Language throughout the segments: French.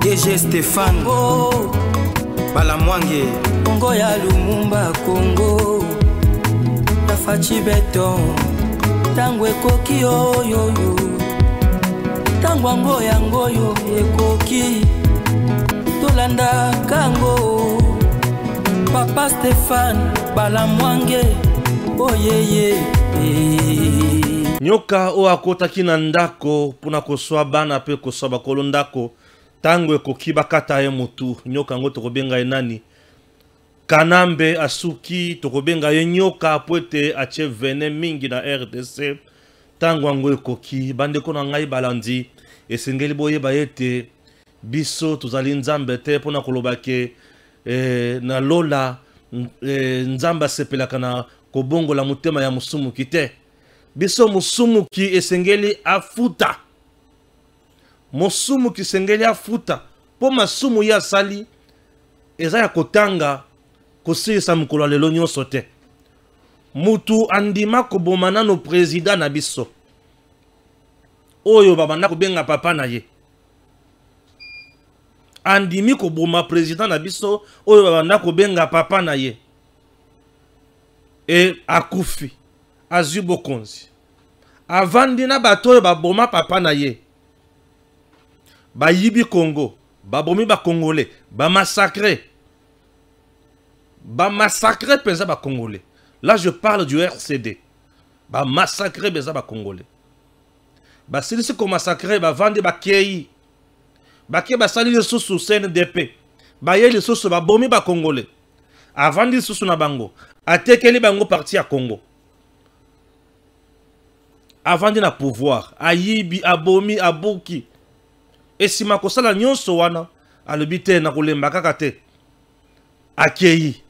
DG Stéphane oh. Balamwange Congo ya Lumumba Congo Tafachi Beton Tangwe koki oyoyo Tangwango yangoyo ekoki Tolanda kango Papa Stéphane Balamwange oyeye Nyoka o akotaki na ndako puna koswa bana pe koswa bakolo ndako tango ekoki bakata ye mutu nyoka ngo tokobenga nani Kanambe asuki tokobenga ye nyoka poete ache vene mingi na RDC tango ngo ekoki bandeko na ngai balandi esengeli boye bayete biso tozali nzambe te pona kolobake na lola nzamba sepelaka na kobongola mutema ya musumu kite biso musumu ki esengeli afuta musumu ki sengeli afuta po masumu ya sali eza ya kotanga kosisa mukolo lelo nyonso te mutu andima kobomana no president na biso oyo babanda kobenga papa na ye andimi koboma president na biso oyo babanda kobenga papa na ye e akufi azwi bokonzi avandi na bato oyo baboma papa na ye bayibi Congo babomi bakongole bamassacre penza bakongole. Là je parle du RCD bamassacre penza bakongole basilisi komassacre bavandi bakei bake basali lisusu CNDP baye lisusu babomi bakongole avandi lisusu na bango atekeli bango parti ya Congo avandi na pouvoir ayibi abomi abuki esima kosala nyonso wana alobi te na kolemba kaka te akei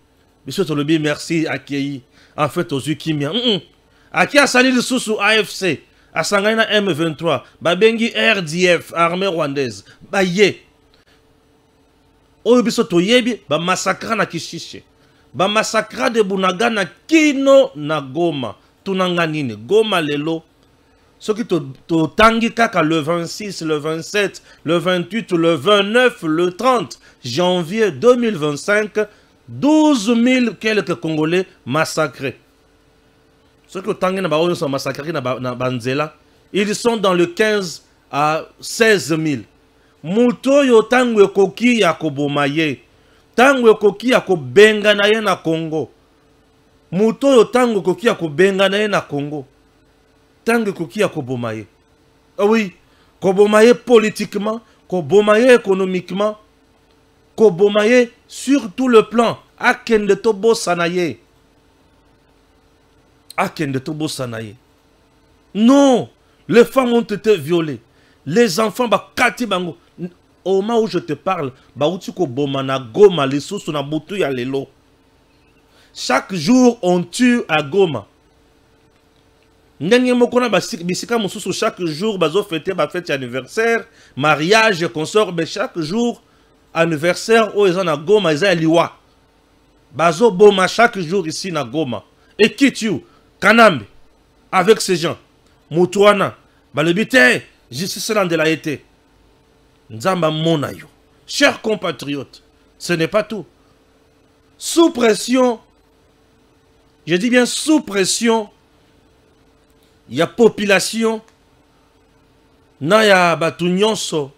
biso tolobi merci akei en fait ozwi kimia aki asali lisusu AFC asangani na M23 babengi RDF armée rwandaise baye oyo biso toyebi bamassacre na Kishishe bamassacre de Bunagana kino na Goma tunanga nini Goma lelo soki to tangi kaka le 26 le 27 le 28 le 29 le 30 janvier 2025 12 000 quelques Congolais massacrés. Ceux qui ont sont massacrés dans Banzela, ils sont dans le 15 à 16 000. Muto yo tango koki ya kobomaye, tango koki ya kobenga na ye na Congo. Muto yo tango koki ya kobenga na ye na Congo. Tango koki ya kobomaye. Ah oui, kobomaye politiquement, kobomaye économiquement, kobomaye sur tout le plan. Akende tobo sanaye. Akende tobo sanaye. Non, les femmes ont été violées. Les enfants, bakati bango. Au moment où je te parle, bautiko bomana Goma, les sous na butu ya lelo. Chaque jour, on tue à Goma. Ndenge mokona bisika mususu chaque jour, bazo fêter ba fête anniversaire, mariage, consort, mais chaque jour, anniversaire, oh, ils ont na Goma, ils ont liwa. Bazo boma chaque jour ici na Goma. Et qui tue? Kanambe, avec ces gens. Moutouana, balebite, justice de la été. Nzamba monayo. Chers compatriotes, ce n'est pas tout. Sous pression, je dis bien sous pression, il y a population, na ya batu nyonso,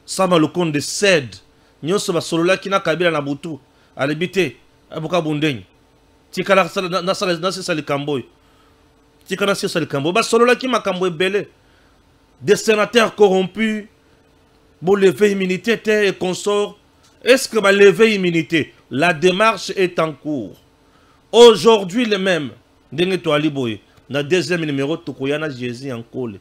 sama le compte de cède, nyonso basolola kina kabila na butu, alebite, abuka bundeng, tikala nasa sali kamboy, tikala nasa sali kamboy, basolola ki makamboy belé, des sénateurs corrompus, bon lever immunité et consort, est-ce que va lever immunité? La démarche est en cours. Aujourd'hui le même, dengue to aliboye, na deuxième numéro tokoyana Jésus en kole,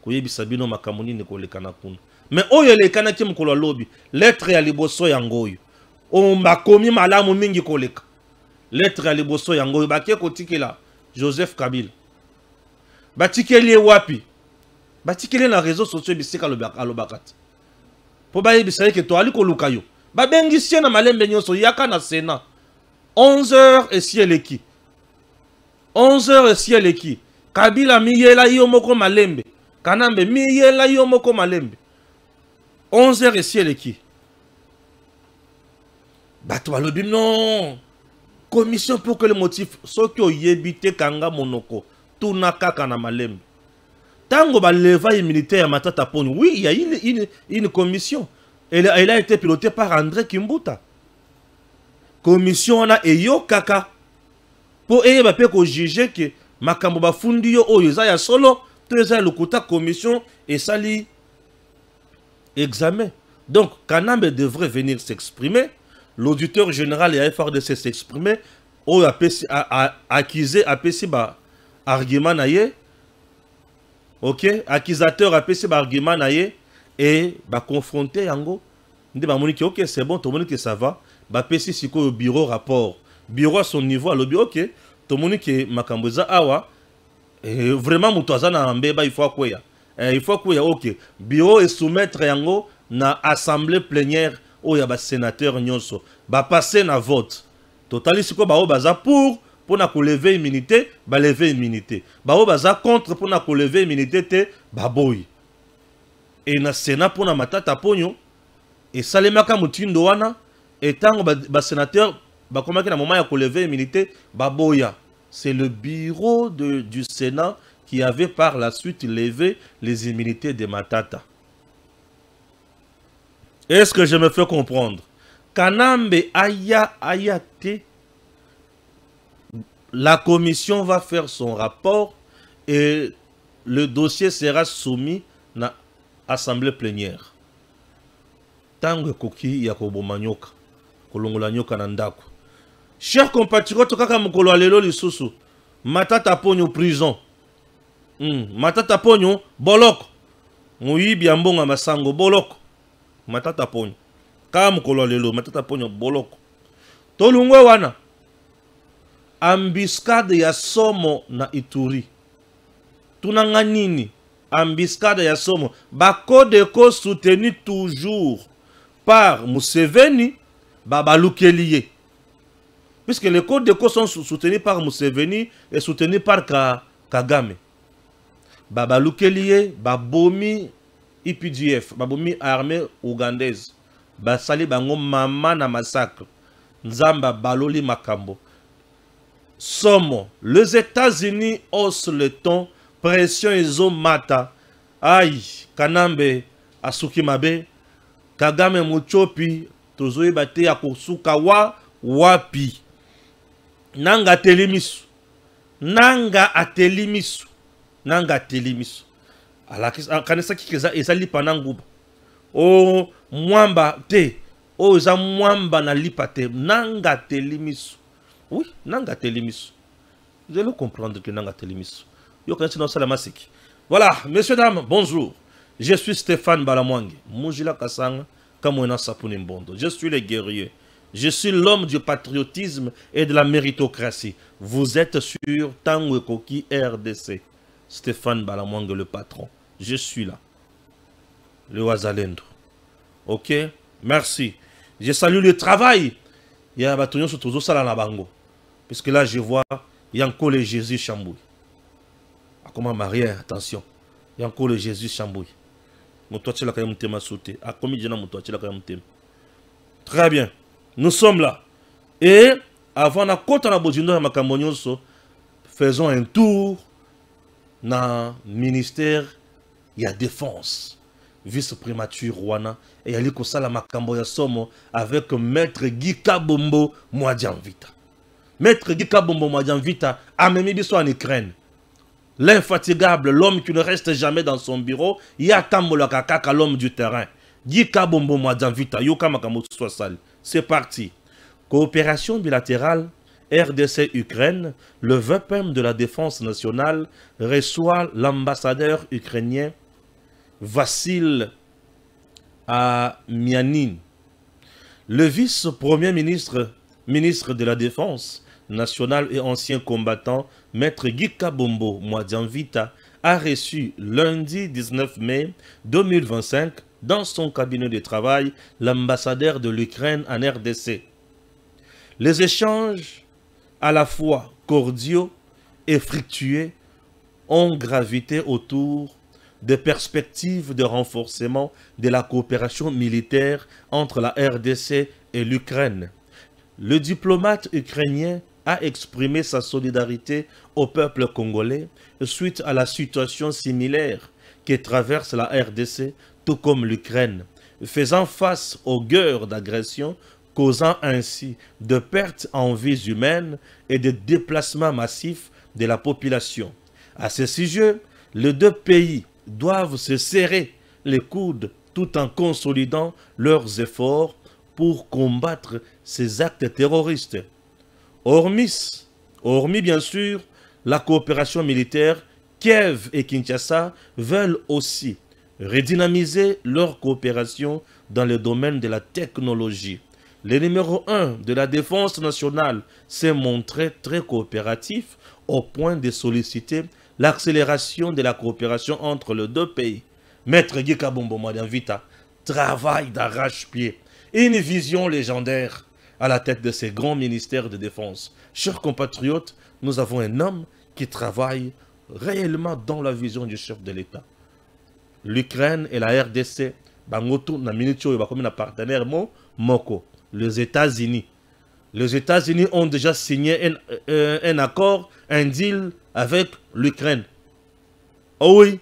koyebi sabino makamoni ne kole kanakuna. Mais oyo le kanaki mkolo lobi, lettre ya liboso yangoyo. On m'a commis malamu mingi koleka. Lettre ya liboso yangoyo bakie kotikela Joseph Kabila. Batikeli wapi? Batikeli na réseaux sociaux bisika alobakati. Po baye bisaye ke to ali koluka yo. Babengisien na malembe nyonso yaka na Sénat. 11h et sieleki. 11h et sieleki. Kabila miyela yo moko malembe. Kanambe miyela yo moko malembe. 11h et sieleki. bato balobi non. Commission pour que le motif soki oyebite kanga monoko tuna kaka na malembe. Tango ba leva immunité ya Matata Ponyo. Oui, il y a une commission. Elle a été pilotée par André Kimbuta. Commission na eyo kaka. Pour eyeba pe ko juger que makambo ba fundi yo oyo za ya solo to eza lokuta commission et sali examen. Donc Kanambe devrait venir s'exprimer. L'auditeur général et FRDC s'exprimer, ou accusé APC ba argument naie, ok, accusateur APC ba argument naie et ba confronter yango, ndi ba monique ok c'est bon, tout le monde que ça va, ba PC siko au bureau rapport, bureau à son niveau, lobby ok, tout le monde que makamboza awa, et vraiment mutoza na mbeba il faut quoi ya, ok, bureau et soumettre yango na assemblée plénière. Oh, ya ba sénateur nyonso ba passer na vote totali siko ba o baza pour na ko lever immunité ba lever immunité ba o baza contre pour na ko lever immunité te ba boy et na sénat pour na Matata Ponyo et salemaka mutindo wana et tango ba sénateur ba komaki na moment ya ko lever immunité ba boya. C'est le bureau du Sénat qui avait par la suite levé les immunités de Matata. Est-ce que je me fais comprendre? Kanambe ayate. La commission va faire son rapport et le dossier sera soumis à l'assemblée plénière. Tango koki ya kobomanyoka, kolongola nyoka na ndako. Chers compatriotes, kaka mokolo alelo lisusu, Matata Ponyo prison. Matata Ponyo boloko. Muyibi ya mbonga masango boloko. Matata Ponyo. Kam kolo lelo Matata Ponyo boloko. Tolungwe wana. Ambiscade ya somo na Ituri. Tunanga nini? Ambiscade ya somo. Bakodeko soutenu toujours par Museveni, Babalukeliye. Puisque les Kodeko sont soutenus par Museveni et soutenus par Kagame. Babalukeliye, Babomi IPDF, babomi armée ougandaise, basali bango mama na massacre, Nzamba baloli makambo. Somo, les États-Unis haussent le ton, pression ezo mata, aïe, Kanambe asuki mabe, Kagame muchopi, tozoe bate ya kosuka wapi, nanga telemisu, nanga atelimisu, nanga telimisu. Kanesa kikeza ezali pananguba. Oh mwamba te. Oh za mwamba na lipa te. Nanga telimisu. Oui, nanga telimisu. Vous allez comprendre que nanga telimisu. Yo kanesi na sala masiki. Voilà, messieurs dames, bonjour. Je suis Stéphane Balamwange. Mujila Kasanga Kamwena Sapuni Mbondo. Je suis le guerrier. Je suis l'homme du patriotisme et de la méritocratie. Vous êtes sur Tango Koki RDC. Stéphane Balamwange le patron. Je suis là. Le Wazalendo. Ok? Merci. Je salue le travail. Il y a Batonio Sotozo Salana Bango. Puisque là, je vois Yanko le Jésus Chambouille. Comment marier? Attention. Yanko le Jésus Chambouille. Très bien. Nous sommes là. Et avant la côte à la faisons un tour dans le ministère. Il y a défense, vice-primature Rwanda, et il y a l'Ikosala Makambo ya Somo avec Maître Guy Kabombo Mwadianvita. Maître Guy Kabombo Mwadianvita a même dit en Ukraine. L'infatigable, l'homme qui ne reste jamais dans son bureau, il y a Tambola Kakaka, l'homme du terrain. Guy Kabombo Mwadianvita, Yoka Makambo Swasal. C'est parti. Coopération bilatérale RDC-Ukraine, le VPM de la Défense nationale reçoit l'ambassadeur ukrainien Vassil Amianin. Le vice-premier ministre de la Défense nationale et ancien combattant, Maître Guy Kabombo Mwadianvita, a reçu lundi 19 mai 2025 dans son cabinet de travail l'ambassadeur de l'Ukraine en RDC. Les échanges à la fois cordiaux et fructueux ont gravité autour des perspectives de renforcement de la coopération militaire entre la RDC et l'Ukraine. Le diplomate ukrainien a exprimé sa solidarité au peuple congolais suite à la situation similaire que traverse la RDC, tout comme l'Ukraine, faisant face aux guerres d'agression, causant ainsi de pertes en vies humaines et de déplacements massifs de la population. À ce sujet, les deux pays doivent se serrer les coudes tout en consolidant leurs efforts pour combattre ces actes terroristes. Hormis bien sûr la coopération militaire, Kiev et Kinshasa veulent aussi redynamiser leur coopération dans le domaine de la technologie. Le numéro 1 de la défense nationale s'est montré très coopératif au point de solliciter l'accélération de la coopération entre les deux pays. Maître Guy Kabombo Madianvita travaille d'arrache-pied. Une vision légendaire à la tête de ces grands ministères de défense. Chers compatriotes, nous avons un homme qui travaille réellement dans la vision du chef de l'État. L'Ukraine et la RDC, bangoto na minitio ba comme na partenaire moko, les États-Unis. Les États-Unis ont déjà signé un accord, un deal avec l'Ukraine. Oh oui,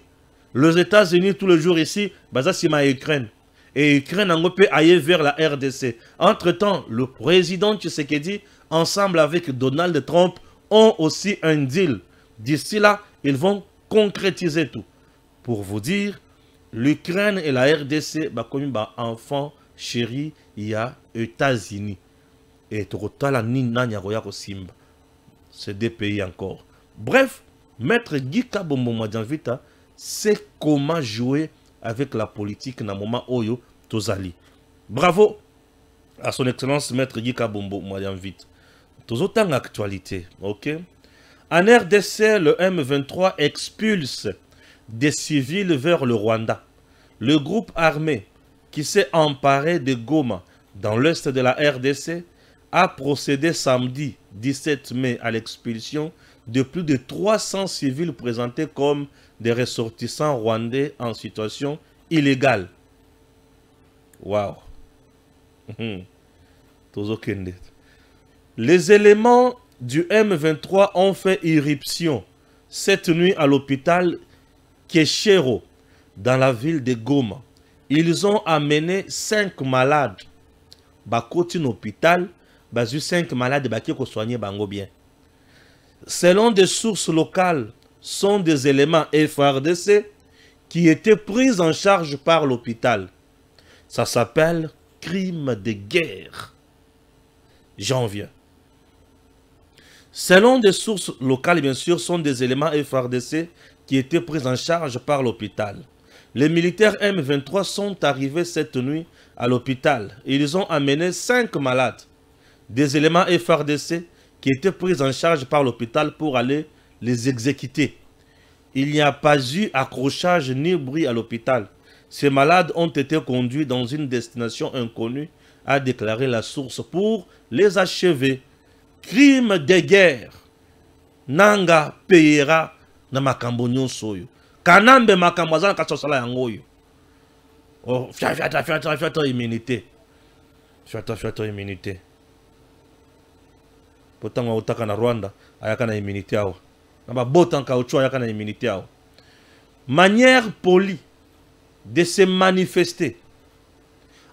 les États-Unis tous les jours ici, baza sima Ukraine. Et l'Ukraine a peut aller vers la RDC. Entre-temps, le président Tshisekedi, ensemble avec Donald Trump, ont aussi un deal. D'ici là, ils vont concrétiser tout. Pour vous dire, l'Ukraine et la RDC, comme enfant chéri, il y a États-Unis. Et Simba. C'est des pays encore. Bref, Maître Guy Kabombo Madianvita sait comment jouer avec la politique dans le moment Oyo Tozali. Bravo à son excellence Maître Guy Kabombo Madianvita. Toujours en actualité, ok? En RDC, le M23 expulse des civils vers le Rwanda. Le groupe armé qui s'est emparé de Goma dans l'est de la RDC a procédé samedi 17 mai à l'expulsion de plus de 300 civils présentés comme des ressortissants rwandais en situation illégale. Waouh! Les éléments du M23 ont fait irruption cette nuit à l'hôpital Keshero, dans la ville de Goma. Ils ont amené 5 malades. Bakoti l'hôpital, basu 5 malades qui ont soigné bango bien. Selon des sources locales, sont des éléments FARDC qui étaient pris en charge par l'hôpital. Ça s'appelle crime de guerre. J'en viens. Selon des sources locales, bien sûr, sont des éléments FARDC qui étaient pris en charge par l'hôpital. Les militaires M23 sont arrivés cette nuit à l'hôpital. Ils ont amené 5 malades. Des éléments FARDC qui étaient pris en charge par l'hôpital pour aller les exécuter. Il n'y a pas eu accrochage ni bruit à l'hôpital. Ces malades ont été conduits dans une destination inconnue, a déclaré la source, pour les achever. Crime de guerre. Nanga payera na makambo nyonso oyo. Kanambe makambo azana kasosala yango oyo. Oh, fiata immunité. Fiata immunité. Potanga utaka na Rwanda ayaka na immunité awa. Naba botanka ucho ayaka na immunité awa. Manière polie de se manifester.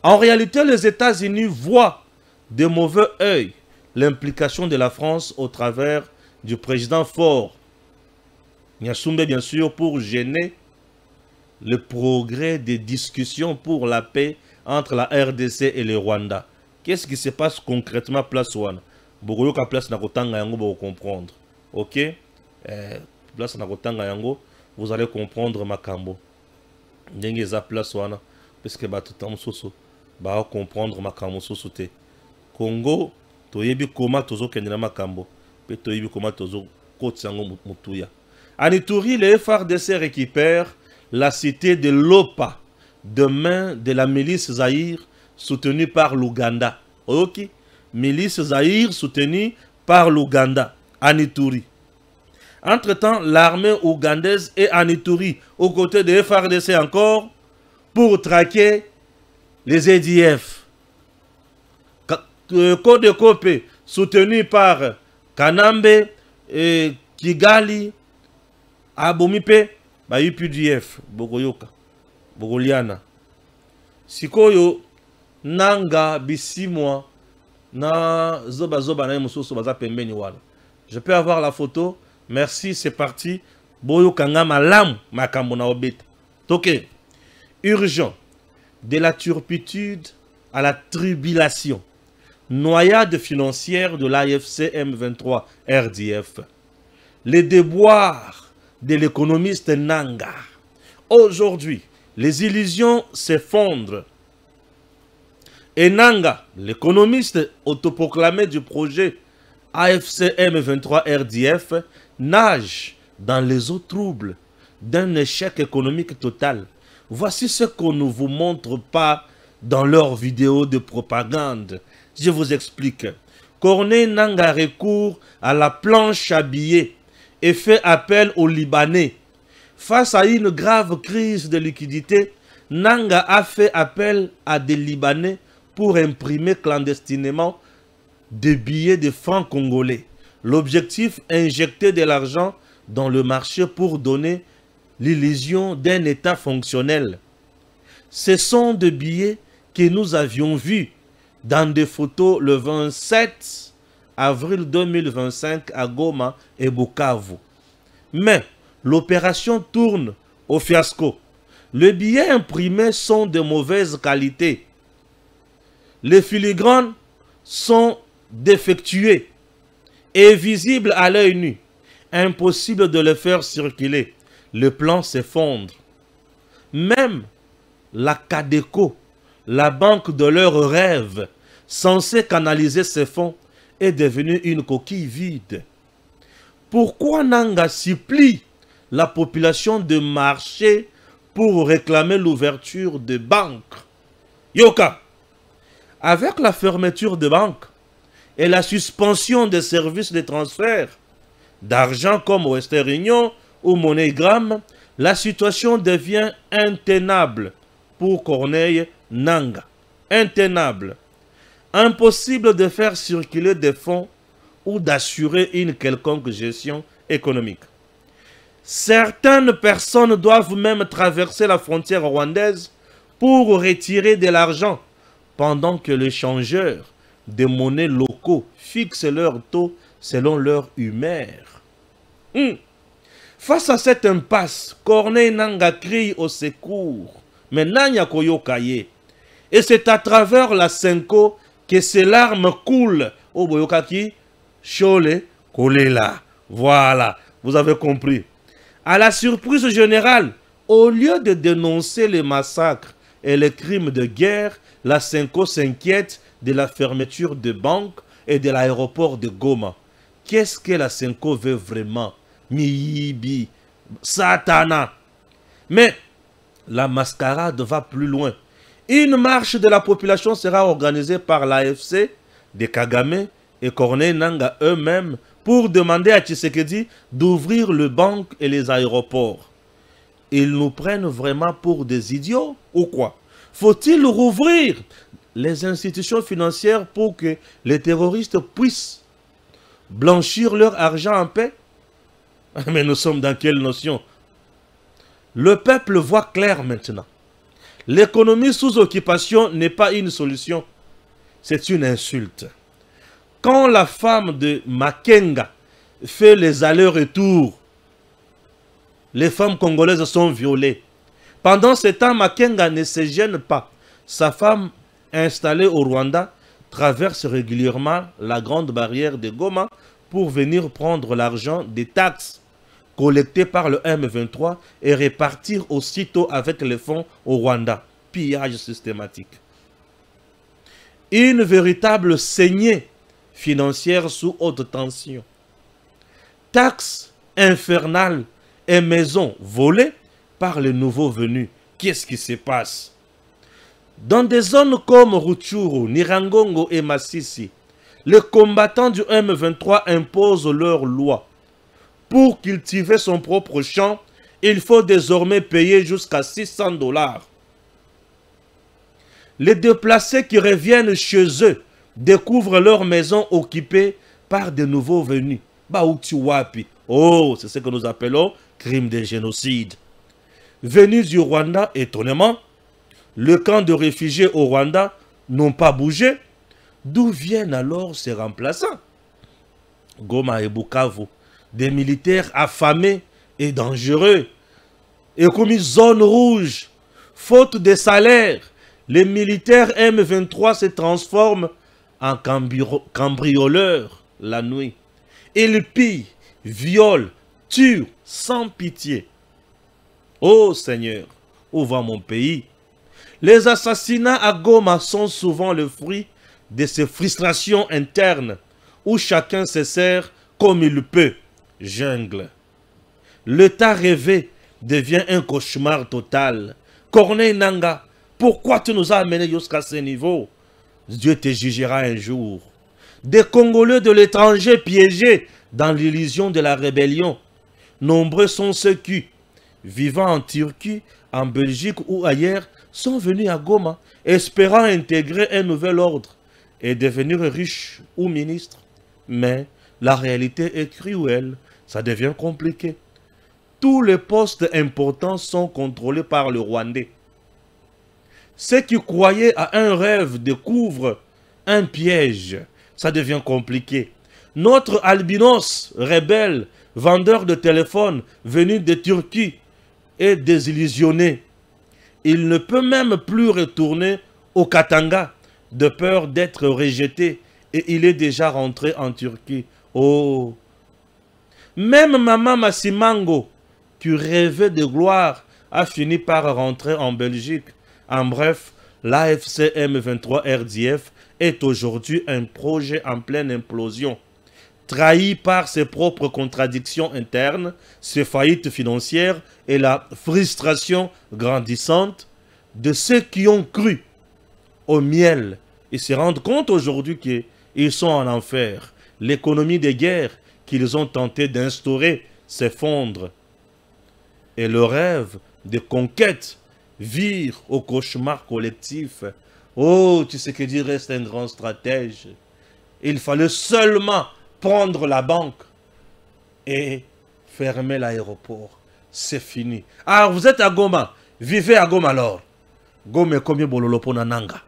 En réalité, les États-Unis voient de mauvais œil l'implication de la France au travers du président Faure. Nyasumbe, bien sûr, pour gêner le progrès des discussions pour la paix entre la RDC et le Rwanda. Qu'est-ce qui se passe concrètement à Place Wana? Bogoyoka Place Nakotanga Yango, vous comprendre. Ok? Place Nakotanga Yango, vous allez comprendre Makambo. Ndengeza Place Wana, parce que tout soso, comprendre Makambo sosote. Congo, toyebi koma tozo kendela Makambo, pe toyebi koma tozo kotsango mutuya. En Ituri, les FARDC récupèrent la cité de Lopa, de main de la milice Zaïre, soutenue par l'Ouganda. Ok? Milice Zaïre soutenue par l'Ouganda, en Ituri. Entre-temps, l'armée ougandaise est en Ituri, aux côtés des FARDC encore, pour traquer les EDF. Codecope, soutenu par Kanambe, Kigali, Abomipe, UPDF, Bogoyoka, Bogoliana. Sikoyo, Nanga, Bisimwa, na Zoba na Musoso Baza Pembeni wala. Je peux avoir la photo. Merci, c'est parti. Boyo Kanga Malam, Makambo na obeta. Toké. Urgent. De la turpitude à la tribulation. Noyade financière de l'AFC M23 RDF. Les déboires de l'économiste Nanga. Aujourd'hui, les illusions s'effondrent. Et Nanga, l'économiste autoproclamé du projet AFC M23 RDF, nage dans les eaux troubles d'un échec économique total. Voici ce qu'on ne vous montre pas dans leurs vidéos de propagande. Je vous explique. Corneille Nanga recourt à la planche à billets et fait appel aux Libanais. Face à une grave crise de liquidité, Nanga a fait appel à des Libanais pour imprimer clandestinement des billets de francs congolais. L'objectif, injecter de l'argent dans le marché pour donner l'illusion d'un État fonctionnel. Ce sont des billets que nous avions vus dans des photos le 27 avril 2025 à Goma et Bukavu. Mais l'opération tourne au fiasco. Les billets imprimés sont de mauvaise qualité. Les filigranes sont défectueux et visibles à l'œil nu. Impossible de les faire circuler. Le plan s'effondre. Même la Cadeco, la banque de leurs rêves, censée canaliser ces fonds, est devenue une coquille vide. Pourquoi Nanga supplie la population de marcher pour réclamer l'ouverture de banques? Yoka, avec la fermeture de banques et la suspension des services de transfert d'argent comme Western Union ou MoneyGram, la situation devient intenable pour Corneille Nanga. Intenable. Impossible de faire circuler des fonds ou d'assurer une quelconque gestion économique. Certaines personnes doivent même traverser la frontière rwandaise pour retirer de l'argent, pendant que les changeurs des monnaies locaux fixent leur taux selon leur humeur. Face à cette impasse, Corneille Nanga crie au secours. Mais Nanya Koyokaye. Et c'est à travers la Senko que ses larmes coulent. Au Boyokaki, Chole, Kolela. Voilà, vous avez compris. À la surprise générale, au lieu de dénoncer les massacres et les crimes de guerre, la Senko s'inquiète de la fermeture de banques et de l'aéroport de Goma. Qu'est-ce que la Senko veut vraiment? Miyibi, Satana. Mais la mascarade va plus loin. Une marche de la population sera organisée par l'AFC, de Kagame et Corneille Nanga eux-mêmes pour demander à Tshisekedi d'ouvrir les banques et les aéroports. Ils nous prennent vraiment pour des idiots ou quoi? Faut-il rouvrir les institutions financières pour que les terroristes puissent blanchir leur argent en paix? Mais nous sommes dans quelle notion? Le peuple voit clair maintenant. L'économie sous occupation n'est pas une solution. C'est une insulte. Quand la femme de Makenga fait les allers-retours, les femmes congolaises sont violées. Pendant ce temps, Makenga ne se gêne pas. Sa femme, installée au Rwanda, traverse régulièrement la grande barrière de Goma pour venir prendre l'argent des taxes collectées par le M23 et répartir aussitôt avec les fonds au Rwanda. Pillage systématique. Une véritable saignée financière sous haute tension. Taxes infernales et maisons volées par les nouveaux venus. Qu'est-ce qui se passe? Dans des zones comme Rutshuru, Nirangongo et Masisi, les combattants du M23 imposent leurs lois. Pour cultiver son propre champ, il faut désormais payer jusqu'à 600 $. Les déplacés qui reviennent chez eux découvrent leur maison occupée par de nouveaux venus. Baouti Wapi. Oh, c'est ce que nous appelons crime de génocide. Venus du Rwanda, étonnamment, le camp de réfugiés au Rwanda n'ont pas bougé. D'où viennent alors ces remplaçants? Goma et Bukavu, des militaires affamés et dangereux, et commis zone rouge, faute de salaire, les militaires M23 se transforment en cambrioleurs la nuit. Ils pillent, violent, tuent sans pitié. Ô Seigneur, où va mon pays? Les assassinats à Goma sont souvent le fruit de ces frustrations internes où chacun se sert comme il peut. Jungle. L'état rêvé devient un cauchemar total. Corneille Nanga, pourquoi tu nous as amenés jusqu'à ce niveau? Dieu te jugera un jour. Des Congolais de l'étranger piégés dans l'illusion de la rébellion. Nombreux sont ceux qui, vivant en Turquie, en Belgique ou ailleurs, sont venus à Goma, espérant intégrer un nouvel ordre et devenir riches ou ministres. Mais la réalité est cruelle, ça devient compliqué. Tous les postes importants sont contrôlés par le Rwandais. Ceux qui croyaient à un rêve découvrent un piège, ça devient compliqué. Notre albinos rebelle, vendeur de téléphone venu de Turquie, est désillusionné. Il ne peut même plus retourner au Katanga de peur d'être rejeté et il est déjà rentré en Turquie. Oh! Même Maman Massimango, qui rêvait de gloire, a fini par rentrer en Belgique. En bref, l'AFC M23 RDF est aujourd'hui un projet en pleine implosion. Trahi par ses propres contradictions internes, ses faillites financières et la frustration grandissante de ceux qui ont cru au miel et se rendent compte aujourd'hui qu'ils sont en enfer. L'économie de guerre qu'ils ont tenté d'instaurer s'effondre. Et le rêve de conquête vire au cauchemar collectif. Oh, tu sais que Dieu reste un grand stratège. Il fallait seulement prendre la banque et fermer l'aéroport. C'est fini. Ah, vous êtes à Goma. Vivez à Goma alors. Goma est comme bololopo na Nanga.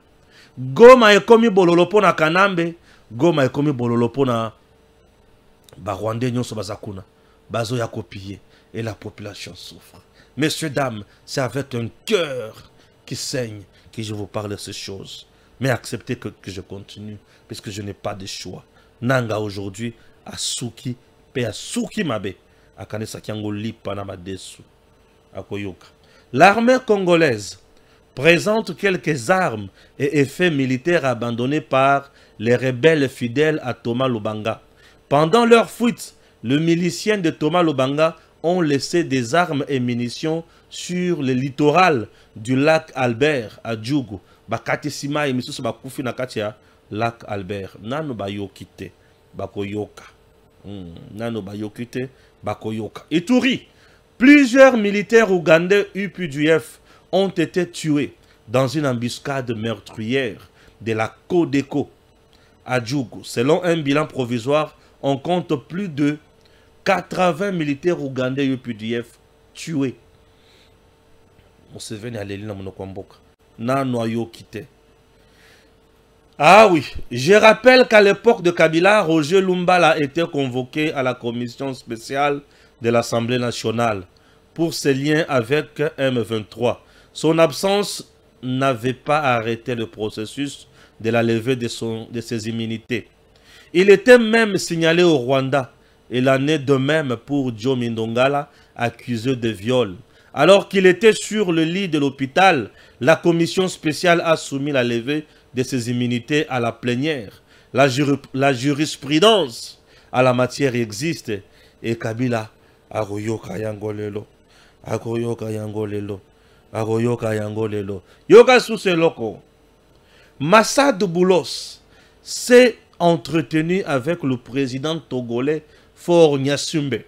Goma est comme bololopo na Kanambe. Goma est comme bololopo na Barwande nyonso bazakuna. Bazo ya copier. Et la population souffre. Messieurs, dames, c'est avec un cœur qui saigne que je vous parle de ces choses. Mais acceptez que je continue, puisque je n'ai pas de choix. Nanga aujourd'hui, Asuki, pe Asuki Mabe, Akanesa Kiango Lipa na Madesu, Akoyoka. L'armée congolaise présente quelques armes et effets militaires abandonnés par les rebelles fidèles à Thomas Lubanga. Pendant leur fuite, les miliciens de Thomas Lubanga ont laissé des armes et munitions sur le littoral du lac Albert à Djougou. Bakati Sima et Misusu Bakufi Nakatia, lac Albert. Nano Bayokite, Bakoyoka. Nano Bayokite, Bakoyoka. Ituri, plusieurs militaires ougandais UPDF ont été tués dans une embuscade meurtrière de la Codeco à Djougou. Selon un bilan provisoire, on compte plus de 80 militaires ougandais UPDF tués. Ah oui, je rappelle qu'à l'époque de Kabila, Roger Lumbala a été convoqué à la commission spéciale de l'Assemblée nationale pour ses liens avec M23. Son absence n'avait pas arrêté le processus de la levée de ses immunités. Il était même signalé au Rwanda. Et l'en est de même pour Joe Mindongala, accusé de viol. Alors qu'il était sur le lit de l'hôpital, la commission spéciale a soumis la levée de ses immunités à la plénière. La jurisprudence à la matière existe. Et Kabila, Agoyoka Yangolelo, Agoyoka Yangolelo, Agoyoka Yangolelo, Yoga Suse Loko. Massa Boulos s'est entretenu avec le président togolais Faure Gnassingbé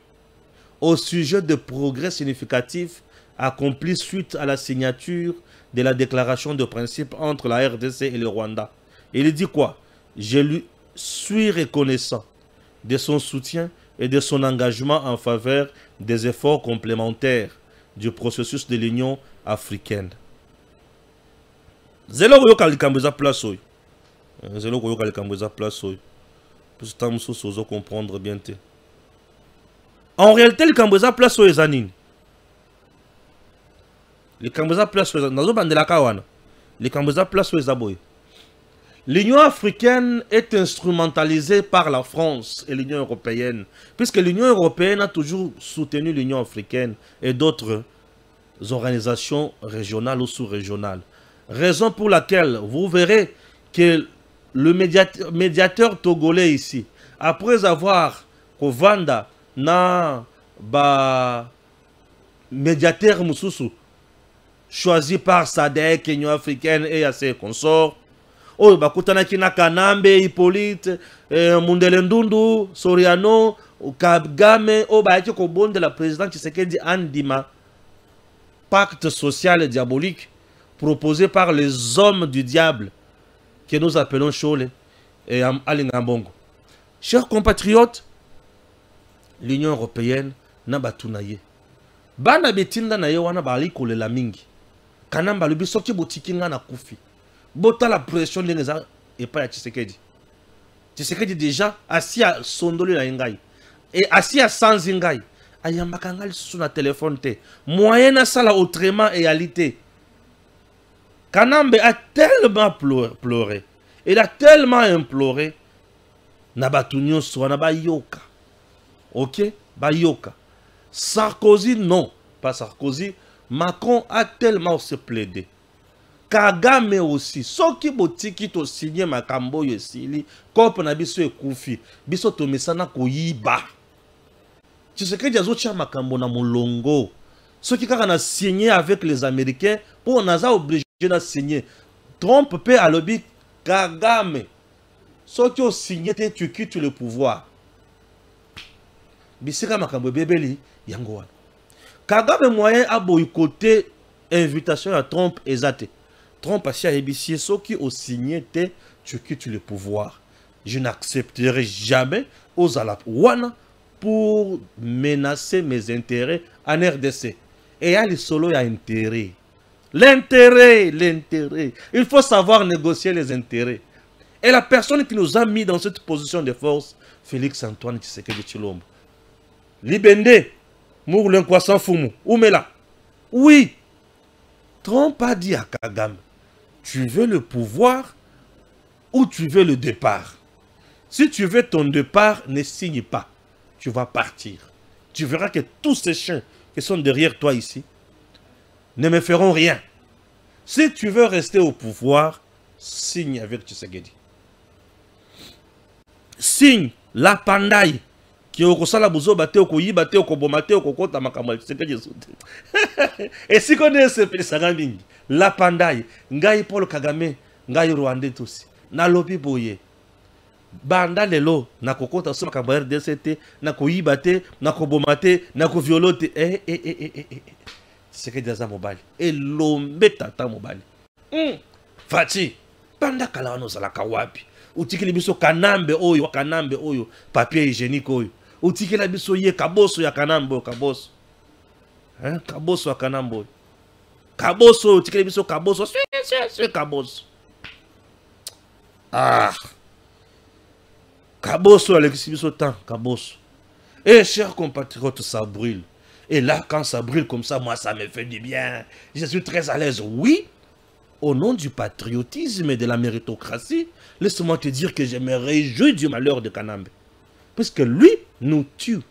au sujet de progrès significatifs accomplis suite à la signature de la déclaration de principe entre la RDC et le Rwanda. Il dit quoi? Je lui suis reconnaissant de son soutien et de son engagement en faveur des efforts complémentaires du processus de l'Union africaine. Zelo koyoka likambo eza place oyo. Zelo koyoka likambo eza place oyo. Parce que mosusu ozo comprendre bien te. En réalité likambo eza place oyo eza nini? Likambo eza place oyo nazo bandelaka wana. Likambo eza place oyo eza boye. L'Union africaine est instrumentalisée par la France et l'Union européenne, puisque l'Union européenne a toujours soutenu l'Union africaine et d'autres organisations régionales ou sous-régionales. Raison pour laquelle vous verrez que le médiateur togolais ici, après avoir Kovanda na médiateur Moussoussou, choisi par SADC, Union africaine et à ses consorts, oh, bakutanaki na Kanambe, Hippolyte, Mundele Ndundu, Soriano, Kagame, oh, baiki kobonde la présidente Tshisekedi Andima. Pacte social et diabolique proposé par les hommes du diable que nous appelons Chole et Alingambongo. Chers compatriotes, l'Union européenne n'a batunaye. Bana betinda na ye wana bali kolela mingi. Kanamba lubi soki botiki nga na kufi. Bota la pression de neza et pas à Tshisekedi. Tshisekedi déjà assis à sondoli la ngai et assis à sans ngai. Ayambaka ngali sur na téléphone te. Moyen à ça la autrement réalité. Kanambe a tellement pleuré. Il a tellement imploré. Nabatunyo soit ba yoka. Ok? Ba yoka. Sarkozy non. Pas Sarkozy. Macron a tellement se plaidé. Kagame aussi. Soki botiki to signé makambo yesili. Kopo na biso ekufi. Biso to mesana koyiba. Tshisekedi azotia makambo na molongo. Soki kaka na signé avec les Américains. Pour naza obligé de signer. Trump peut à lobby Kagame. Soki o signé te tu quittes le pouvoir. Bisika makambo bebeli yango. Kagame moyen a boycotté invitation à Trump ezate. Trump a ABC soki o signé te tu quittes le pouvoir. Je n'accepterai jamais aux Alapuana pour menacer mes intérêts en RDC. Et à solo il y a intérêt. L'intérêt. Il faut savoir négocier les intérêts. Et la personne qui nous a mis dans cette position de force, Félix Antoine Tshisekedi Tshilombo. Libende, Mourlen Kwassan Fumu, Oumela. Oui, Trump a dit à Kagame, tu veux le pouvoir ou tu veux le départ? Si tu veux ton départ, ne signe pas. Tu vas partir. Tu verras que tous ces chiens qui sont derrière toi ici ne me feront rien. Si tu veux rester au pouvoir, signe avec Tshisekedi. Signe la pandaille. Qui au kosala buzo bate au koyiba te au kobomate au kokota makambo Tshisekedi soute. Et si connaît ce petit la pandaille, ngai Paul Kagame, ngai Rwandais aussi. Na lobi boye. Banda lelo na kokota so makambo RDC na koyiba te, na kobomate, na ko violote. Tshisekedi aza mobali. Et lombe tata mobali. Fati, banda kala wana ozalaka wapi? Utikeli biso kanambe oyo, papier hygiénique oyo. Utikela biso ye kaboso ya kanambe kaboso. Hein? Kaboso ya kanambe. Kaboso, utikeli biso kaboso, kaboso. Ah. Kaboso Alexis biso temps, kaboso. Et chers compatriotes, ça brûle. Et là, quand ça brûle comme ça, moi, ça me fait du bien. Je suis très à l'aise. Oui, au nom du patriotisme et de la méritocratie, laisse-moi te dire que je me réjouis du malheur de Kanambe. Parce que lui nous tue.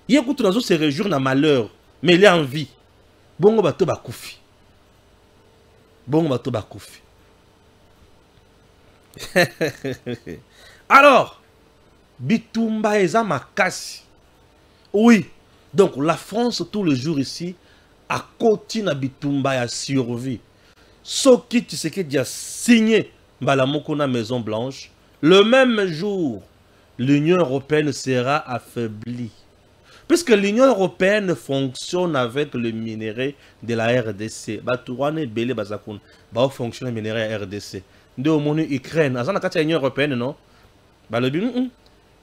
Il écoute les autres se réjouir dans malheur, mais il est en vie. Bongo bato bakoufi. Bongo bato bakoufi. Alors, Bitumba eza makasi. Oui. Donc la France tout le jour ici a continué Bitumba à survie. Soki Tshisekedi a signé Mbalamoko na Maison Blanche, le même jour, l'Union européenne sera affaiblie. Puisque l'Union européenne fonctionne avec le minerai de la RDC. Batouane Bele Bazakun. Ba fonctionne le minerai RDC. De Omonu Ukraine. Azana kati l'Union européenne, non? balobi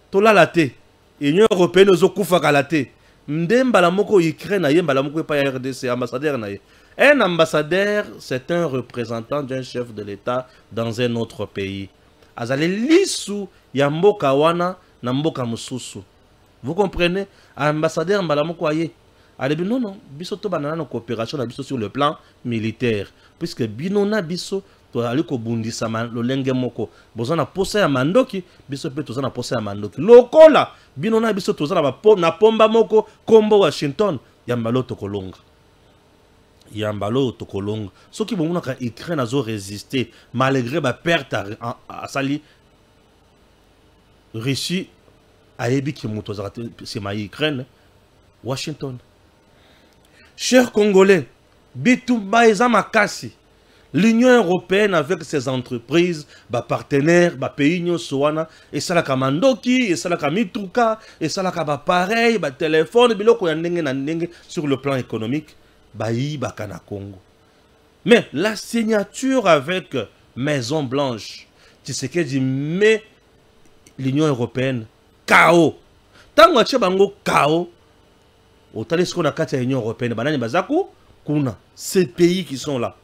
tola la te Union européenne ozokufa la te ndemba la moko Ukraine na yemba la moko pa RDC ambassadeur na ye. Un ambassadeur c'est un représentant d'un chef de l'État dans un autre pays. Azale lisu ya mboka wana na mboka mususu. Vous comprenez? Ambassadeur mbala moko aye. Alebi non, biso to banana na coopération na biso sur le plan militaire. Puisque binona biso to ali ko bundisa lolenge moko. Boza na posa ya mandoki, biso pe toza na posa ya mandoki. Lokola binona biso toza na pomba moko kombo Washington ya mbalo to kolonga. Yambalo tokolonga. Ceux qui vont ka Ukraine azo résister malgré ba perte à sali Russie a ebi ki moto c'est ma Ukraine Washington. Chers Congolais, bitumba eza makasi. L'Union européenne avec ses entreprises, ba partenaires, ba pays nyosoana et ça la kamandoki et ça la kamitruka et ça la ba pareil, ba téléphone biloko ya ndenge na ndenge sur le plan économique. Bayi Bakana Congo. Mais la signature avec Maison Blanche, tu sais que dit mais l'Union européenne chaos. Tant que tu bango chaos, autant ce qu'on a quatre l'Union européenne, banani bazaku kuna ces pays qui sont là.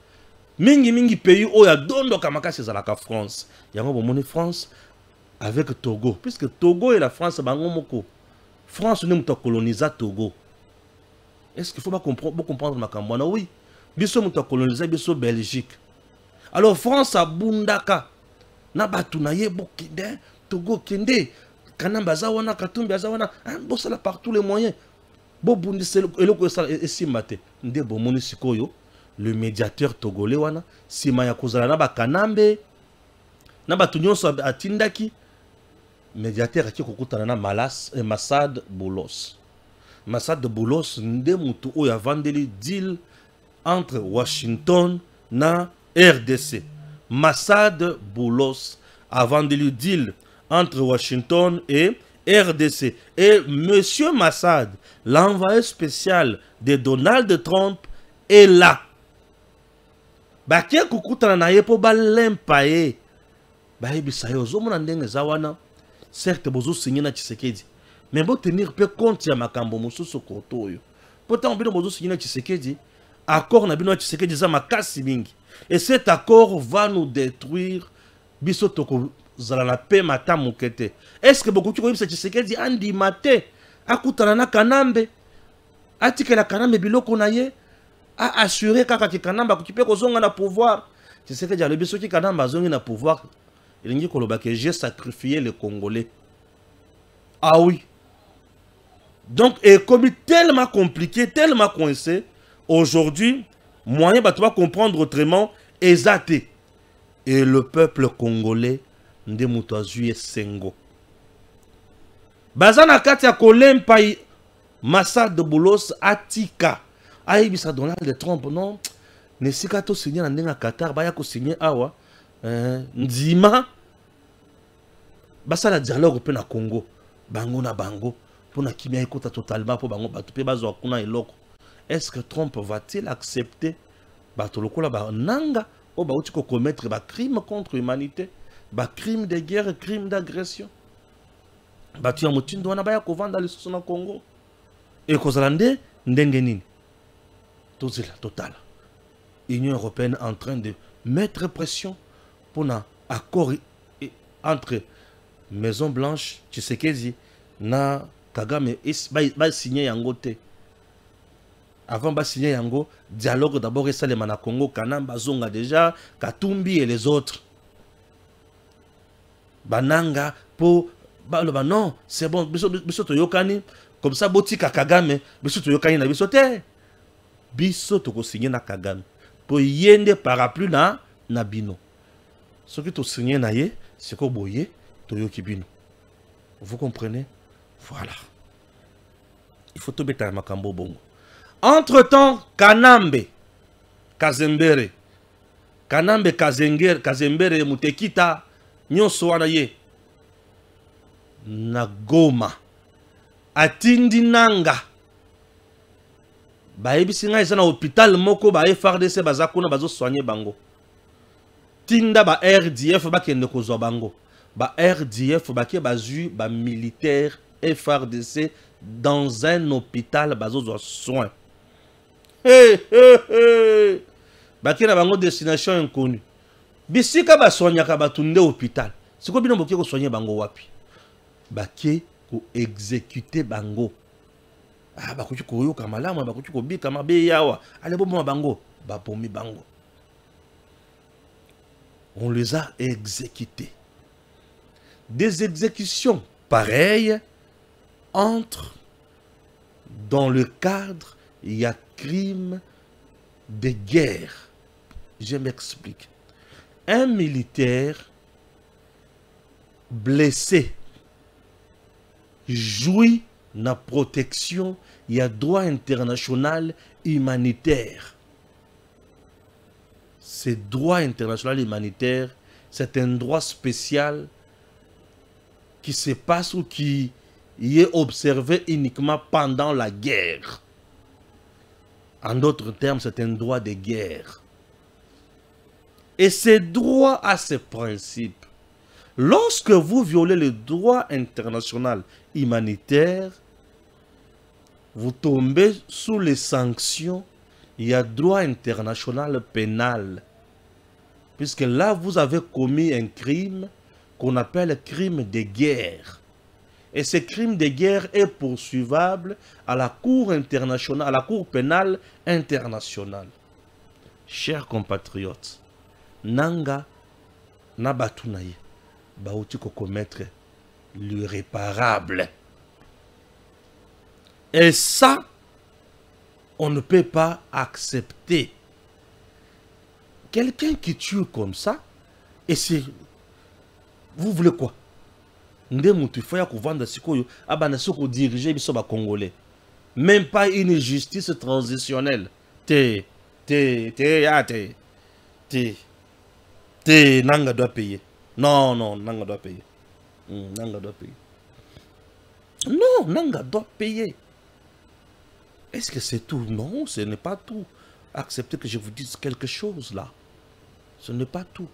Mingi pays où il y a dondo kamaka c'est la France. Il y a mon France avec Togo puisque Togo et la France bango moko. France nous a colonisé Togo. Est-ce qu'il faut pas comprendre ma cambouana? Oui. Biso muta colonisé biso Belgique. Alors France a bundaka. Na batu na ye bokide, Togo kende, kanamba zawana katumbi zawana, bosala par tous les moyens. Bo bundise eloko esimate. Nde bomoni sikoyo, le médiateur togolais wana, sima ya kozala na ba kanambe, na batu nyonso atindaki, médiateur aki kokutana na Massad Boulos. Massad de Boulos nde mutu oyo avandeli deal entre Washington na RDC. Massad Boulos avandeli deal entre Washington et RDC. Et Monsieur Massad, l'envoyé spécial de Donald Trump, est là. Bakia kukuta na ye po balempa ba ebisa yo zo mona ndenge zawana. Certes bozo signer na Tshisekedi. Mais pour tenir peu compte ya makambo mususu koto yo. Pourtant bino bozo signer na Tshisekedi, accord na bino Tshisekedi za makasi mingi. Et cet accord va nous détruire biso toko zala la paix mata mukete. Est-ce que beaucoup tu connais Tshisekedi andi mate akutana na kanambe atike la kanambe biloko na ye a assuré kaka ki kanamba ko kozonga na pouvoir. Tshisekedi a le biso ki kanamba zongi na pouvoir. Il dit que j'ai sacrifié les Congolais. Ah oui. Donc, et comme tellement compliqué, tellement coincé, aujourd'hui, moyen de comprendre autrement, exaté. Et le peuple congolais, Ndemutazui et Sengo. Bazana Katia Kolem Pai, Massad de Boulos, Atika. Aïe, ça Donald Trump, non? Nesikato signé en Nenga Qatar, Bayako signé Awa. Ndima basa la dialogue pe na Congo bango na bango pour na kimia ekota totalement pour bango batu pe bazo kuna eloko. Est-ce que Trump va-t-il accepter batu lokola ba nanga o ba uti ko commettre ba crime contre l'humanité, ba crime de guerre, crime d'agression, batu ya mutindo wana baya ko vanda le soso na Congo et kozalande ndenge nini tozela total. Union européenne en train de mettre pression pour un accord entre Maison Blanche, Tshisekedi, na Kagame, va signer yango te. Avant de signer yango, dialogue d'abord et ça les mana Congo, Kanamba, Zonga déjà, Katumbi et les autres. Bananga, pour, non, c'est bon, biso to yokani, comme ça, botika Kagame, biso to yokani na biso te. Biso to ko signer na Kagame. Pour yende parapluie na bino. Ce qui est signé naïe, c'est qu'on boye, toyo kibino. Vous comprenez? Voilà. Il faut tout mettre à makambo bongo. Entre-temps, Kanambe, Kazembere, Kanambe, Kazembere, Mutekita, Nyonso anaye, Nagoma, Atindi Nanga, Baebi singa isa na hôpital moko ba FRDC bazakuna bazo soigner bango. Tinda ba RDF ba kende kozwa bango. ba RDF baki bazu ba militaire FRDC dans un hôpital bazo soin. Baki na bango destination inconnue. Bisika ba soignaka batunde hôpital. Siko bino boki ko soigner bango wapi? Baki ko exécuter bango. Ah bakuti ko yoka malamu bakuti ko bika mabe yawa. Ale bomo bango, ba pomi bango. On les a exécutés. Des exécutions pareilles entrent dans le cadre, il y a crime de guerre. Je m'explique. Un militaire blessé jouit de la protection, il y a droit international humanitaire. Ce droit international humanitaire, c'est un droit spécial qui se passe ou qui est observé uniquement pendant la guerre. En d'autres termes, c'est un droit de guerre. Et ce droit a ses principes. Lorsque vous violez le droit international humanitaire, vous tombez sous les sanctions. Il y a droit international pénal. Puisque là, vous avez commis un crime qu'on appelle crime de guerre. Et ce crime de guerre est poursuivable à la Cour internationale, à la Cour pénale internationale. Chers compatriotes, Nanga Nabatunaye, Baouti ko commettre l'irréparable. Et ça, on ne peut pas accepter. Quelqu'un qui tue comme ça, et c'est... Vous voulez quoi? Même pas une justice transitionnelle. Nanga doit payer. Non, Nanga doit payer. Nanga doit payer. Non, Nanga doit payer. Est-ce que c'est tout? Non, ce n'est pas tout. Acceptez que je vous dise quelque chose là. Ce n'est pas tout.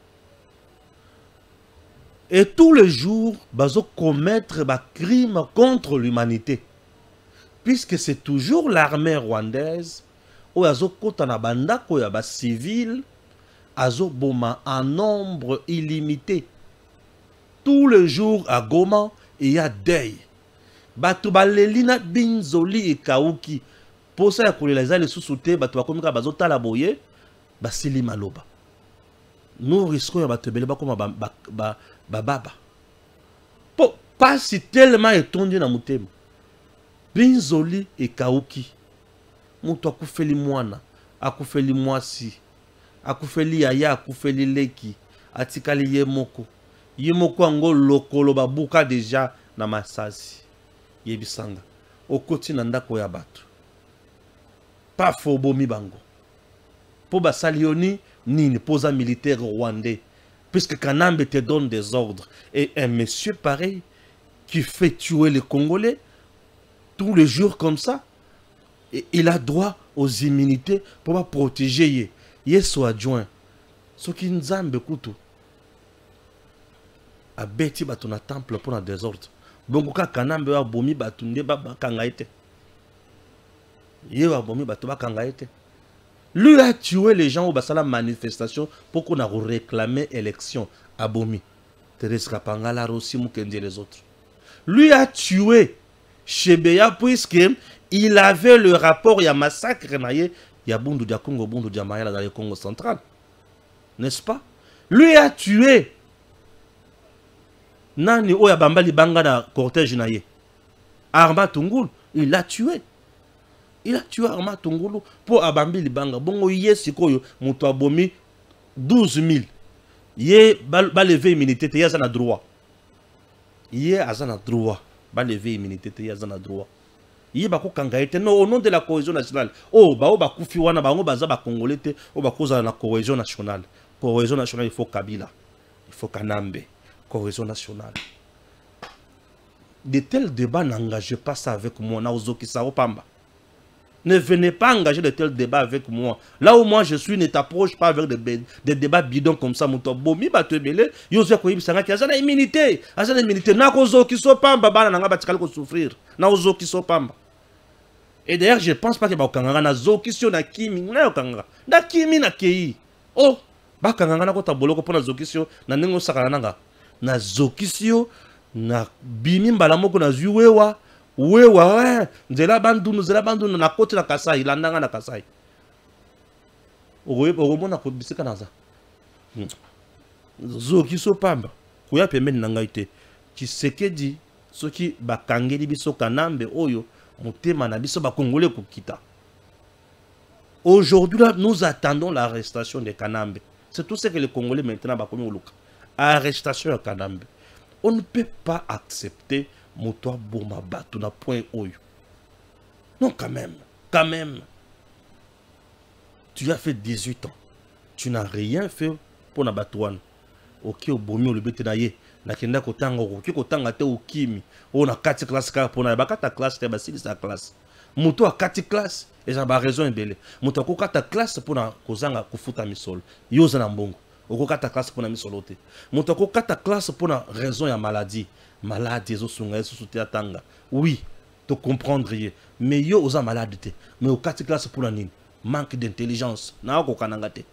Et tous les jours, bazo commettre des crimes contre l'humanité. Puisque c'est toujours l'armée rwandaise, où azo kotana banda ko ya ba civil, azo boma en nombre illimité. Tous les jours à Goma, il y a deuil. Batu balelina binzoli et kauki. Pour ça, il y a les sous-soutés, batu bakomika bazo talaboye, basili maloba. Nous risquons de battre comme baba. Pas si tellement étendu dans mon thème. Binzoli et Kauki. Moutou akoufeli mwana, akoufeli mwasi, akoufeli yaya, akoufeli leki, atikali yemoko. Yemoko ango lokolo babuka déjà na masasi. Yebisanga. Okoti nandako ya batu. Pas fobo mibango. Po basalioni. Ni posa militaire rwandais, puisque Kanambe te donne des ordres. Et un monsieur pareil, qui fait tuer les Congolais, tous les jours comme ça, et il a droit aux immunités pour protéger. Il est son adjoint. Ce qui nous a beaucoup. A bêti batona temple pour un désordre. Donc, quand Kanambe a bomi batunde baba kangaite. Il a bomi batuba kangaite. Lui a tué les gens au Bassala manifestation pour qu'on a réclamé élection à Bomi. Thérèse Kapangala, Rossi, Mukendi et les autres. Lui a tué Chebeya puisqu'il avait le rapport, il y a massacre, il y a Bundu dia Congo, Bundu dia Mayala dans le Congo central. N'est-ce pas? Lui a tué Nani Oya Bambali Banga na cortège naye. Arma Tungul, il l'a tué. Il a tué Arma Tungulu pour Abambi Libanga. Bongo yé sikoyo muto abomi 12 000. Yé ba lever immunité te yazana droit. Yé azana droit. Ba lever immunité te yazana droit. Yé bako kangaite non au nom de la cohésion nationale. Oh ba oba kufi wana bango baza ba congolais te oba koza na cohésion nationale. Cohésion nationale il faut Kabila. Il faut Kanambe. Cohésion nationale. De tels débats n'engagent pas ça avec moi na ozoki sa opamba. Ne venez pas engager de tels débats avec moi. Là où moi je suis, ne t'approche pas avec des débats bidons comme ça. Mouto bomi batebele, yozo ko yibisanga ki azana immunité. Azana immunité. Na kozo ki so pamba bana nanga batikali ko souffrir. Na ozo ki so pamba. Et d'ailleurs, je pense pas que bakanganga na zo ki so na kimi na yokanga. Na kimi na kei. Oh, bakanganga na ko taboloko pona zo ki so na nengo sakana nanga. Na zo ki so na bimi mbala moko na zuwewa. Wewa nzela bandunu na koti na Kasai landanga na Kasai okomona ko bisika naza zoki so pamba kuya pembeni na ngai te Tshisekedi soki bakangeli biso Kanambe oyo motema na biso bakongole kokita. Aujourd'hui là, nous attendons l'arrestation de Kanambe. C'est tout ce que les Congolais maintenant bakomi oluka. Arrestation de Kanambe. On ne peut pas accepter Motoa Boma Batu na point oyo. Non, quand même. Tu as fait 18 ans. Tu n'as rien fait pour Nabatouane. Ok, au bomi au lebete na ye. Na kenda kotanga ok kotanga te okimi. On a 4 classes car pour na bakata classe te basili sa classe. Moto a 4 classes et ça ba raison ebele. Moto a ko 4 classes pour na kozanga kufuta misolo. Yoza na mbongo. Oko 4 classes pour na misolo te. Moto a ko 4 classes pour na raison ya maladie. Malade, oui, te comprendre. Mais yo osa malade te. Mais au 4 classes pour la nini. Manque d'intelligence. Na oko kananga te.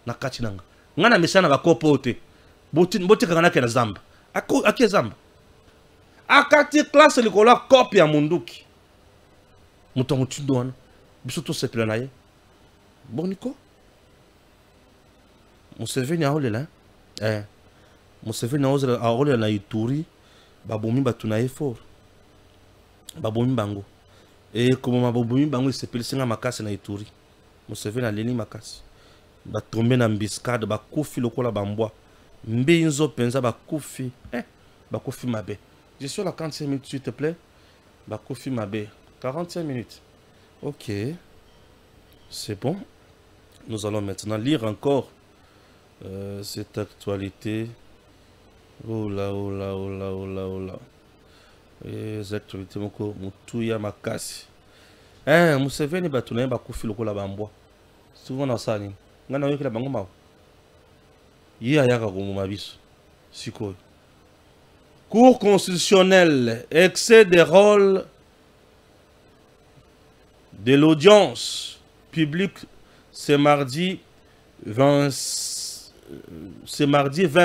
Na kati nanga. Ngana mesana ba kopo te. Boti kangana ke na zamba. Aki zamba. A 4 classes likola copie ya munduki. Mutongo tindwana. Biso to sepela na ye. Boniko. Museveni a olela. Museveni a olela na Ituri. Babomi batuna effort. Babomi bango. Et comme babomi bango se pelsinga makasi na Ituri. Museveni na leni makasi. Batombe na mbiscade bakufi lokola bambwa. Mbinzo penza bakufi. Bakufi mabe. Je suis à la 45 minutes s'il te plaît. Bakufi mabe. 45 minutes. OK. C'est bon. Nous allons maintenant lire encore cette actualité. Oh là. Les actualités moko mutuya makasi. Museveni batuna bakufi lokola bambwa. Souvent na sali. Ngana yekela bango mawo. Yi ayaka ko mabiso. Sikoyo. Cour constitutionnelle, excès des rôles de l'audience publique ce mardi 20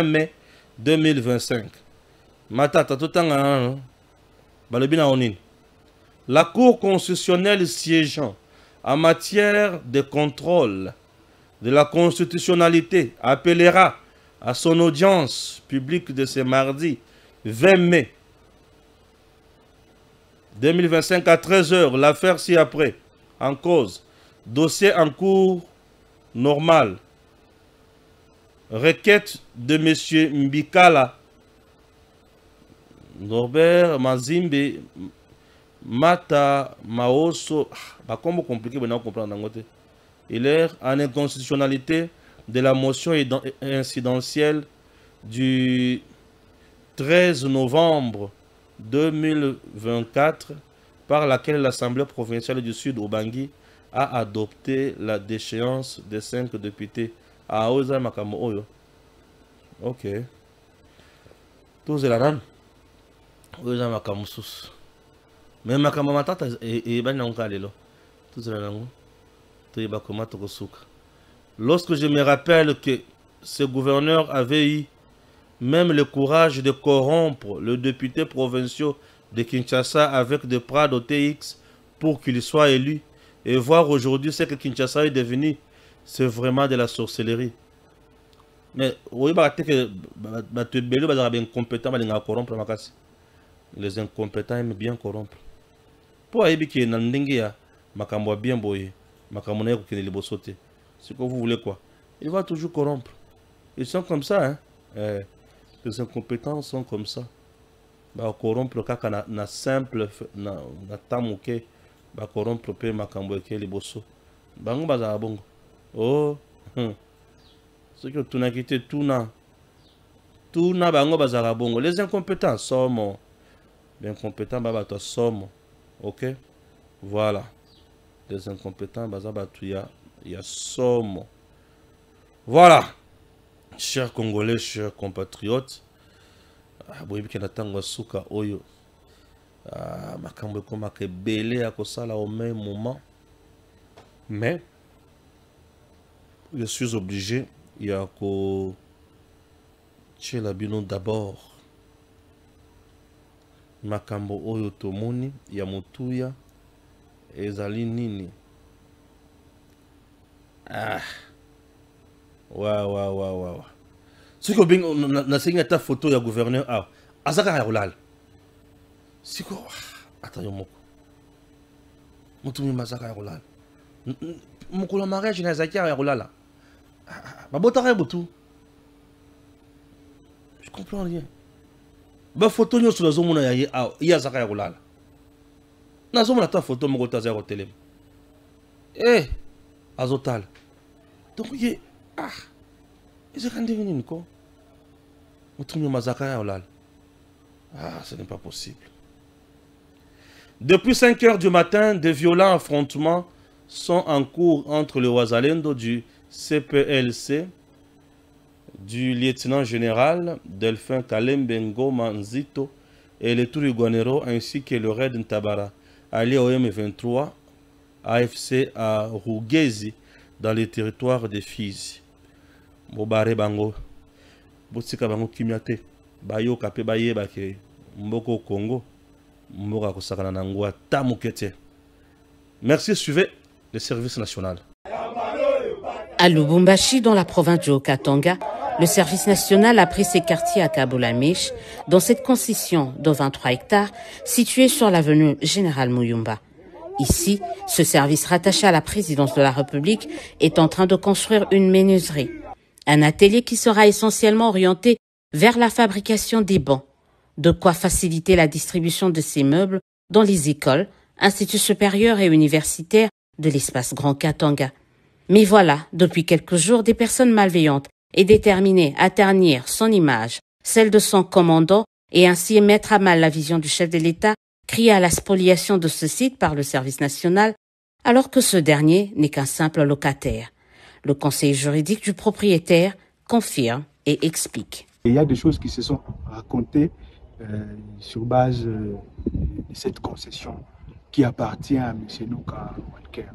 mai 2025. Matata totanga balobina onin. La Cour constitutionnelle siégeant en matière de contrôle de la constitutionnalité appellera à son audience publique de ce mardi 20 mai 2025 à 13 h l'affaire ci-après en cause. Dossier en cours normal. Requête de M. Mbikala, Norbert Mazimbe, Mata Maoso, pas comment compliqué, mais non comprendre. Il est en inconstitutionnalité de la motion incidentielle du 13 novembre 2024 par laquelle l'Assemblée provinciale du Sud Ubangi a adopté la déchéance des 5 députés. Ah, oza makamo oyo. Ok. Tous la ran. Oza makamo sus. Mais makamo matata et bana onkalelo. Tous la nango. Toyeba koma tokosuka. Lorsque je me rappelle que ce gouverneur avait eu même le courage de corrompre le député provincial de Kinshasa avec des Prado TX pour qu'il soit élu et voir aujourd'hui ce que Kinshasa est devenu. C'est vraiment de la sorcellerie. Mais oui, les incompétents aiment bien corrompre. Pour aider qui est makambo bien boye, makambo na ko les bosote. C'est que vous voulez quoi? Il va toujours corrompre. Ils sont comme ça, hein. Les incompétents sont comme ça. Ba corrompre kaka na simple na tamuke, ba corrompre pe makambo ke les boso. Bango baza bongo. Oh, ce que tu n'as quitté tout na bango bazara bongo. Les incompétents sommes, les incompétents baba to sommes, ok, voilà. les incompétents, il y a somme. Voilà, chers Congolais, chers compatriotes, boyebi ke natanga suka oyo makambo ko makebele akosala au même moment, mais je suis obligé ya ko tchela bino d'abord makambo oyo tomoni ya motuya ezali nini. Wow. Si ko bing na senga ta photo ya gouverneur azaka ya rolal. Siko atayo moko. Mutumi mazaka ya rolal. Mukula mariage na zakia ya rolala. Babota ka botu. Je comprends rien. Ba photo nyo sur la zone mona ya zaka ya rolala. Na zone ta photo moko ta za hotel. Azotal. Donc ce n'est pas possible. Depuis 5 heures du matin, de violents affrontements sont en cours entre le Wazalendo du CPLC, du lieutenant-général Delphin Kalembengo Manzito et les Turiguanero, ainsi que le raid Ntabara, allié au M23, AFC à Rugezi, dans les territoires de Fizi. Bobare bango botika bango kimyate bayo kape baye bake mboko Congo mboka kosakana na ngwa tamukete. Merci, suivez le service national. À Lubumbashi, dans la province du Haut-Katanga, le service national a pris ses quartiers à Kaboulamesh, dans cette concession de 23 hectares située sur l'avenue Général Muyumba. Ici, ce service rattaché à la présidence de la République est en train de construire une menuiserie. Un atelier qui sera essentiellement orienté vers la fabrication des bancs. De quoi faciliter la distribution de ces meubles dans les écoles, instituts supérieurs et universitaires de l'espace Grand Katanga. Mais voilà, depuis quelques jours, des personnes malveillantes et déterminées à ternir son image, celle de son commandant, et ainsi mettre à mal la vision du chef de l'État, crient à la spoliation de ce site par le service national, alors que ce dernier n'est qu'un simple locataire. Le conseil juridique du propriétaire confirme et explique. Il y a des choses qui se sont racontées sur base de cette concession qui appartient à M. Nouka Walker.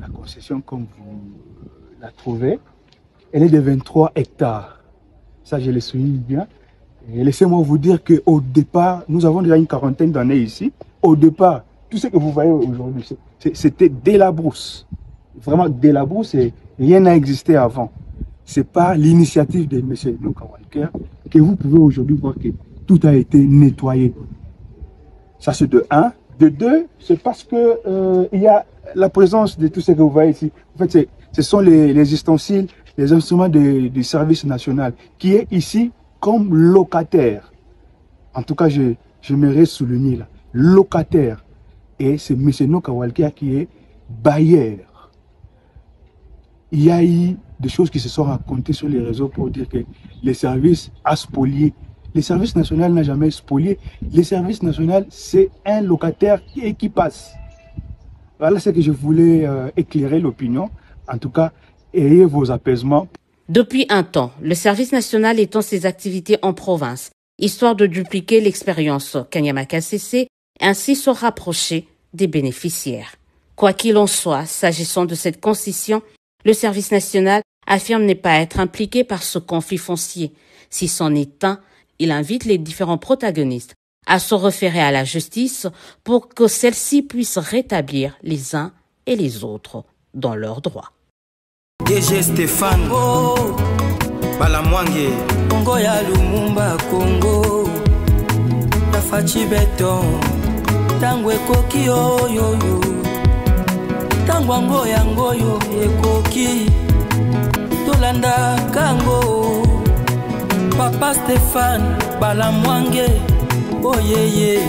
La concession, comme vous la trouvez, elle est de 23 hectares. Ça, je le souligne bien. Et laissez-moi vous dire qu'au départ, nous avons déjà une quarantaine d'années ici. Au départ, tout ce que vous voyez aujourd'hui, c'était dès la brousse. Vraiment dès la brousse, et rien n'a existé avant. C'est par l'initiative de M. Nouka Walker que vous pouvez aujourd'hui voir que tout a été nettoyé. Ça, c'est de 1. De 2, c'est parce que il y a la présence de tout ce que vous voyez ici. En fait, ce sont les ustensiles, les instruments du service national qui est ici comme locataire. En tout cas, j'aimerais souligner là, locataire. Et c'est M. Nouka Walker qui est bailleur. Il y a eu des choses qui se sont racontées sur les réseaux pour dire que les services a spolié. Le service national n'a jamais spolié. Le service national, c'est un locataire qui passe. Voilà ce que je voulais éclairer l'opinion. En tout cas, ayez vos apaisements. Depuis un temps, le service national étend ses activités en province, histoire de dupliquer l'expérience Kanyama-KCC, ainsi se rapprocher des bénéficiaires. Quoi qu'il en soit, s'agissant de cette concession, le service national affirme ne pas être impliqué par ce conflit foncier. Si c'en est un, il invite les différents protagonistes à se référer à la justice pour que celle-ci puisse rétablir les uns et les autres dans leurs droits. DG Stéphane Balamwange Congo ya Lumumba Congo Tafachi Beton Tangwe koki oyoyo Tangwango yangoyo ekoki Tolanda kango Papa Stéphane Balamwange Oh yeah yeah